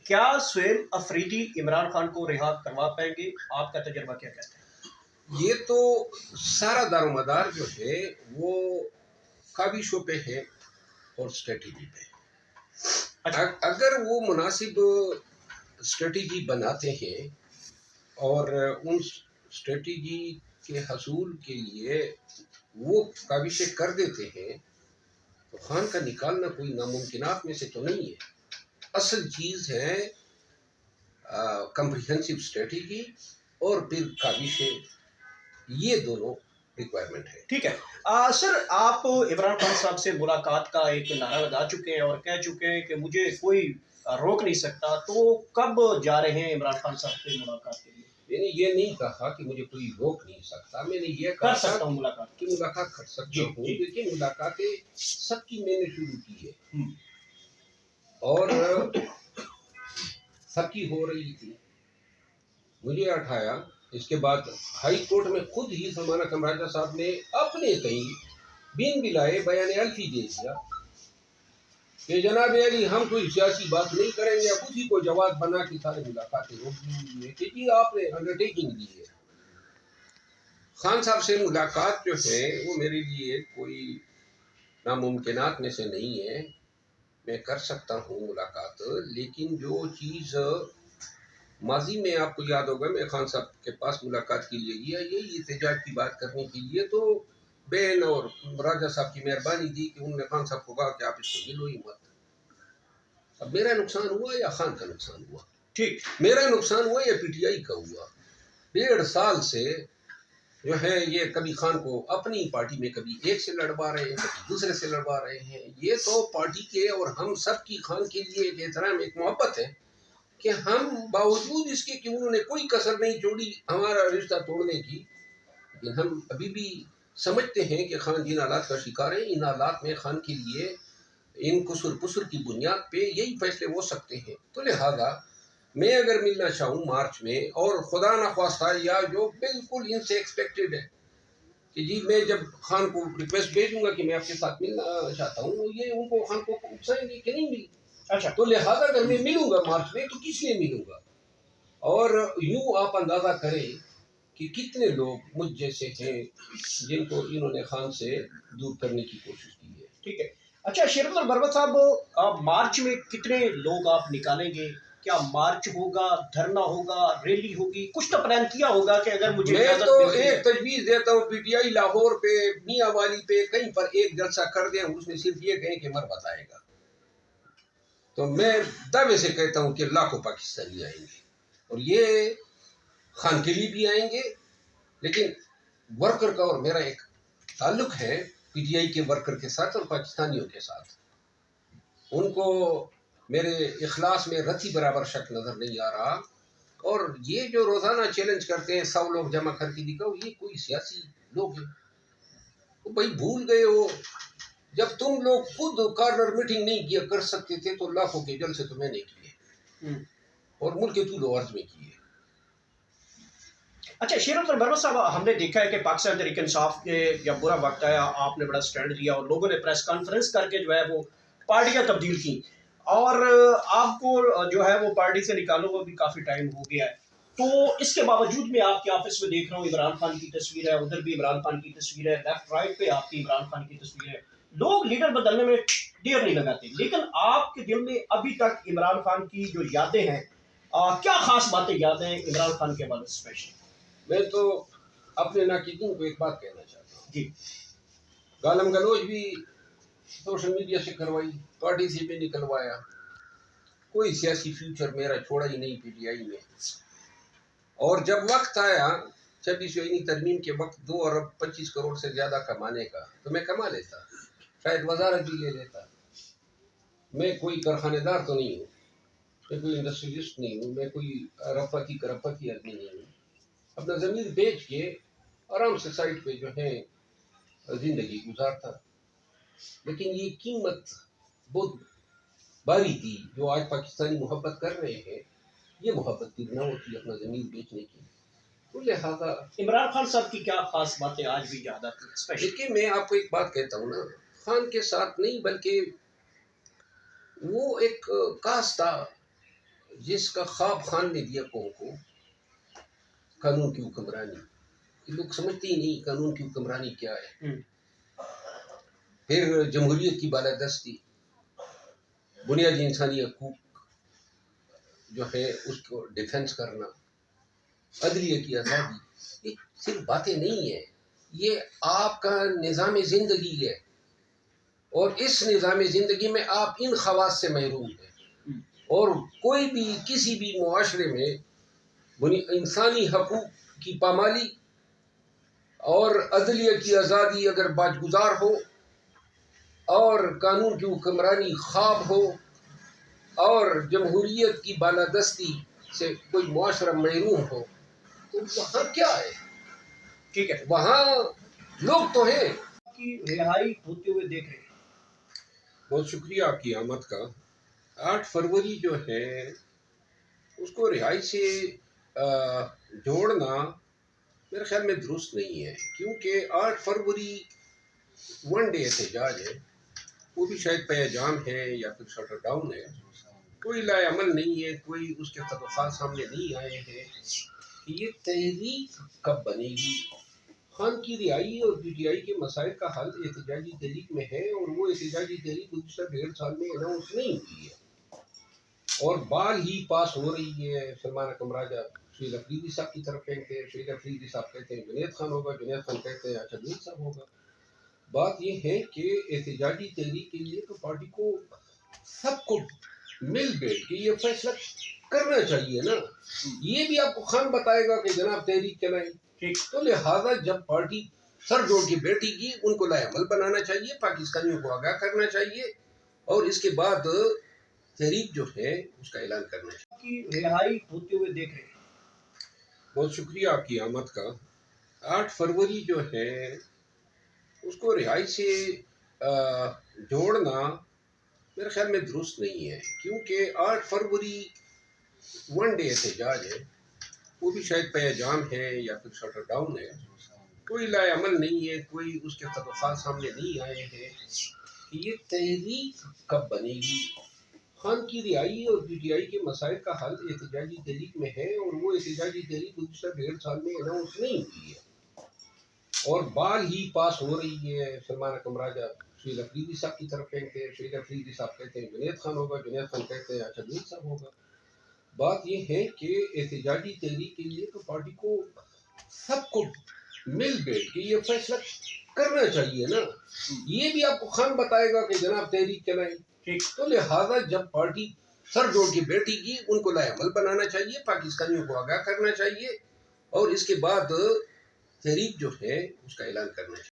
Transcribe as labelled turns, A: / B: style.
A: کیا سہیل افریدی عمران خان کو رہا کروا پائیں گے؟ آپ کا تجربہ کیا کہتا ہے؟
B: یہ تو سارا دار و مدار جو ہے وہ کاوشوں پہ ہے اور اسٹریٹجی پہ. اگر وہ مناسب اسٹریٹجی بناتے ہیں اور ان اسٹریٹجی کے حصول کے لیے وہ کاوشیں کر دیتے ہیں تو خان کا نکالنا کوئی ناممکنات میں سے تو نہیں ہے. اصل چیز ہے کمپریہنسو اسٹریٹجی اور پھر کاوشیں، یہ دونوں ریکوائرمنٹ ہے.
A: ٹھیک ہے سر، آپ عمران خان صاحب سے ملاقات کا ایک نعرہ لگا چکے ہیں اور کہہ چکے ہیں کہ مجھے کوئی روک نہیں سکتا، تو کب جا رہے ہیں عمران خان صاحب سے ملاقات کے لیے؟
B: میں نے یہ نہیں کہا کہ مجھے کوئی روک نہیں سکتا، میں نے یہ
A: کر
B: کہا
A: سکتا ہوں ملاقات
B: کہ ملاقات کر سکتا ہوں، لیکن ملاقاتیں سب کی میں نے شروع کی ہے اور سب کی ہو رہی تھی. مجھے اٹھایا، اس کے بعد ہائی کورٹ میں خود ہی سلمانہ کمراجہ صاحب نے اپنے کہیں بن بلائے بیان الفی دے دیا کہ جناب علی ہم کوئی سیاسی بات نہیں کریں گے. خود ہی کو جواب بنا کے سارے ملاقاتیں روک دی کہ جی آپ نے انڈرٹیکنگ دی ہے. خان صاحب سے ملاقات جو ہے وہ میرے لیے کوئی ناممکنات میں سے نہیں ہے، میں کر سکتا ہوں ملاقات. لیکن جو چیز ماضی میں آپ کو یاد ہوگا میں خان صاحب کے پاس ملاقات کے لیے گیا یہی احتجاج کی بات کرنے کے لیے، تو بین اور راجہ صاحب کی مہربانی دی کہ انہوں نے خان صاحب کو کہا کہ آپ اس کو ملو ہی مت. اب میرا نقصان ہوا یا خان کا نقصان ہوا؟
A: ٹھیک،
B: میرا نقصان ہوا یا پی ٹی آئی کا ہوا؟ 1.5 سال سے جو ہے یہ کبھی خان کو اپنی پارٹی میں کبھی ایک سے لڑوا رہے ہیں، کبھی دوسرے سے لڑوا رہے ہیں. یہ تو پارٹی کے اور ہم سب کی خان کے لیے ایک احترام، ایک محبت ہے کہ ہم باوجود اس کے کہ انہوں نے کوئی کسر نہیں چھوڑی ہمارا رشتہ توڑنے کی، لیکن ہم ابھی بھی سمجھتے ہیں کہ خان جن حالات کا شکار ہے، ان حالات میں خان کے لیے ان قصور پسر کی بنیاد پہ یہی فیصلے ہو سکتے ہیں. تو لہذا میں اگر ملنا چاہوں مارچ میں، اور خدا نخواستہ یا جو بالکل ان سے ایکسپیکٹڈ ہے کہ جی میں جب خان کو ریکویسٹ بھیجوں گا کہ میں آپ کے ساتھ ملنا چاہتا ہوں، یہ ان کو خان کو اکسائیں گے کہ نہیں ملی.
A: اچھا،
B: تو لہذا اگر میں ملوں گا مارچ میں تو کس لیے ملوں گا؟ اور یوں آپ اندازہ کریں کہ کتنے لوگ مجھ جیسے ہیں جن کو انہوں نے خان سے دور کرنے کی کوشش کی ہے.
A: ٹھیک ہے. اچھا شیرت البربت صاحب، مارچ میں کتنے لوگ آپ نکالیں گے؟ کیا مارچ ہوگا، دھرنا ہوگا، ریلی ہوگی؟ کچھ تو پلان کیا ہوگا کہ اگر مجھے
B: میں
A: اجازت
B: تو
A: ملتی ہے.
B: ایک تجویز دیتا ہوں، پی ٹی آئی لاہور پہ، میاں والی پہ، کہیں پر ایک جلسہ کر دیں، اس میں صرف یہ کہیں کہ مر بتائے گا. تو میں دعوے سے کہتا ہوں کہ لاکھوں پاکستانی آئیں گے، اور یہ خان کے لیے بھی آئیں گے. لیکن ورکر کا اور میرا ایک تعلق ہے پی ٹی آئی کے ورکر کے ساتھ اور پاکستانیوں کے ساتھ. ان کو میرے اخلاص میں رتی برابر شک نظر نہیں آ رہا. اور یہ جو روزانہ چیلنج کرتے ہیں 100 لوگ جمع کر کے دکھاؤ، یہ کوئی سیاسی لوگ ہیں؟ تو بھائی بھول گئے ہو جب تم لوگ خود کارنر میٹنگ نہیں کیا کر سکتے تھے تو لاکھوں کے جلسے تو میں نے کیے اور ملک کے طول و عرض میں کیے.
A: اچھا شیرت البربت صاحب، ہم نے دیکھا ہے کہ پاکستان تحریک انصاف کے جب برا وقت آیا آپ نے بڑا سٹینڈ لیا اور لوگوں نے پریس کانفرنس کر کے جو ہے وہ پارٹیاں تبدیل کی، اور آپ کو جو ہے وہ پارٹی سے نکالنے کو بھی کافی ٹائم ہو گیا ہے. تو اس کے باوجود میں آپ کے آفس میں دیکھ رہا ہوں عمران خان کی تصویر ہے، ادھر بھی عمران خان کی تصویر ہے، لیفٹ رائٹ پہ آپ کی عمران خان کی تصویر ہے. لوگ لیڈر بدلنے میں دیر نہیں لگاتے، لیکن آپ کے دل میں ابھی تک عمران خان کی جو یادیں ہیں، کیا خاص باتیں یاد ہیں عمران خان کے بارے اسپیشلی؟
B: میں تو اپنے ناقدین کو ایک بات کہنا چاہتا ہوں.
A: جی،
B: گالم گلوچ بھی سوشل میڈیا سے کروائی، پارٹی سے بھی نکلوایا، کوئی سیاسی فیوچر میرا چھوڑا ہی نہیں پی ٹی آئی میں. اور جب وقت آیا 26 ترمیم کے وقت 2 ارب 25 کروڑ سے زیادہ کمانے کا، تو میں کما لیتا، شاید وزارت بھی لے لیتا. میں کوئی کارخانے دار تو نہیں ہوں، میں کوئی انڈسٹریلسٹ نہیں ہوں، میں کوئی رفتی کرپتی آدمی نہیں ہوں. اپنا زمین بیچ کے آرام سے سائٹ پہ جو ہے زندگی گزارتا. لیکن یہ قیمت بہت باری تھی جو آج پاکستانی محبت کر رہے ہیں، یہ محبت کی نہ ہوتی اپنا زمین بیچنے کی. تو لہٰذا
A: عمران خان صاحب کی کیا خاص باتیں آج بھی یاد آتی ہیں اسپیشلی؟
B: دیکھیے میں آپ کو ایک بات کہتا ہوں نا، خان کے ساتھ نہیں بلکہ وہ ایک کاس تھا جس کا خواب خان نے دیا قوم کو قانون کی حکمرانی، لوگ سمجھتے ہی نہیں قانون کی حکمرانی کیا ہے. پھر جمہوریت کی بالادستی، بنیادی انسانی حقوق جو ہے اس کو ڈیفینس کرنا، عدلیہ کی آزادی، یہ صرف باتیں نہیں ہیں، یہ آپ کا نظام زندگی ہے. اور اس نظام زندگی میں آپ ان خواص سے محروم ہیں. اور کوئی بھی کسی بھی معاشرے میں انسانی حقوق کی پامالی اور عدلیہ کی آزادی اگر باجگزار ہو اور قانون کی حکمرانی خواب ہو اور جمہوریت کی بالادستی سے کوئی معاشرہ محروم ہو تو وہاں کیا ہے؟
A: ٹھیک ہے،
B: وہاں لوگ تو ہیں.
A: کی رہائی ہوتے ہوئے دیکھ رہے ہیں.
B: بہت شکریہ آپ کی آمد کا. 8 فروری جو ہے اس کو رہائی سے جوڑنا میرے خیال میں درست نہیں ہے، کیونکہ 8 فروری ون ڈے احتجاج ہے، وہ بھی شاید پیجام ہے یا پھر شٹر ڈاؤن ہے. کوئی لائے عمل نہیں ہے، کوئی اس کے خطوات سامنے نہیں آئے ہیں کہ یہ تحریک کب بنے گی. خان کی رہائی اور پی ٹی آئی کے مسائل کا حل احتجاجی تحریک میں ہے، اور وہ احتجاجی تحریک گزشتہ 1.5 سال میں اناؤنس نہیں ہوئی ہے اور بال ہی پاس ہو رہی ہے. سلمان اکرم راجہ شہید افریدی صاحب کی طرف کہتے ہیں، شہید افریدی صاحب کہتے ہیں جنید خان ہوگا، جنید خان کہتے ہیں اچھا جنید صاحب ہوگا. بات یہ ہے کہ احتجاجی تحریک کے لیے تو پارٹی کو سب کو مل بیٹھ کے یہ فیصلہ کرنا چاہیے نا. یہ بھی آپ کو خان بتائے گا کہ جناب تحریک چلائیں، تو لہذا جب پارٹی سر جوڑ کے بیٹھے گی ان کو لائے عمل بنانا چاہیے، پاکستانیوں کو آگاہ کرنا چاہیے اور اس کے بعد تحریک جو ہے اس کا اعلان کرنا چاہیے.
A: کی رہائی ہوتے ہوئے دیکھ رہے ہیں.
B: بہت شکریہ آپ کی آمد کا. 8 فروری جو ہے اس کو رہائی سے جوڑنا میرے خیال میں درست نہیں ہے، کیونکہ 8 فروری ون ڈے احتجاج ہے، وہ بھی شاید پیجام ہے یا پھر شٹر ڈاؤن ہے. کوئی لائے عمل نہیں ہے، کوئی اس کے خطوات سامنے نہیں آئے ہیں کہ یہ تحریک کب بنے گی. خان کی رہائی اور پی ٹی آئی کے مسائل کا حل احتجاجی تحریک میں ہے، اور وہ احتجاجی تحریک گزشتہ 1.5 سال میں اناؤنس نہیں ہوئی ہے اور بال ہی پاس ہو رہی ہے. سلمان اکرم راجہ شہید افریدی صاحب کی طرف کہتے ہیں، شہید افریدی صاحب کہتے ہیں جنید خان ہوگا، جنید خان کہتے ہیں اچھا جنید صاحب ہوگا. بات یہ ہے کہ احتجاجی تحریک کے لیے تو پارٹی کو سب کو مل بیٹھ کے یہ فیصلہ کرنا چاہیے نا. یہ بھی آپ کو خان بتائے گا کہ جناب تحریک چلائیں، تو لہذا جب پارٹی سر جوڑ کے بیٹھے گی ان کو لائے عمل بنانا چاہیے، پاکستانیوں کو آگاہ کرنا چاہیے اور اس کے بعد تحریک جو ہے اس کا اعلان کرنا چاہیے.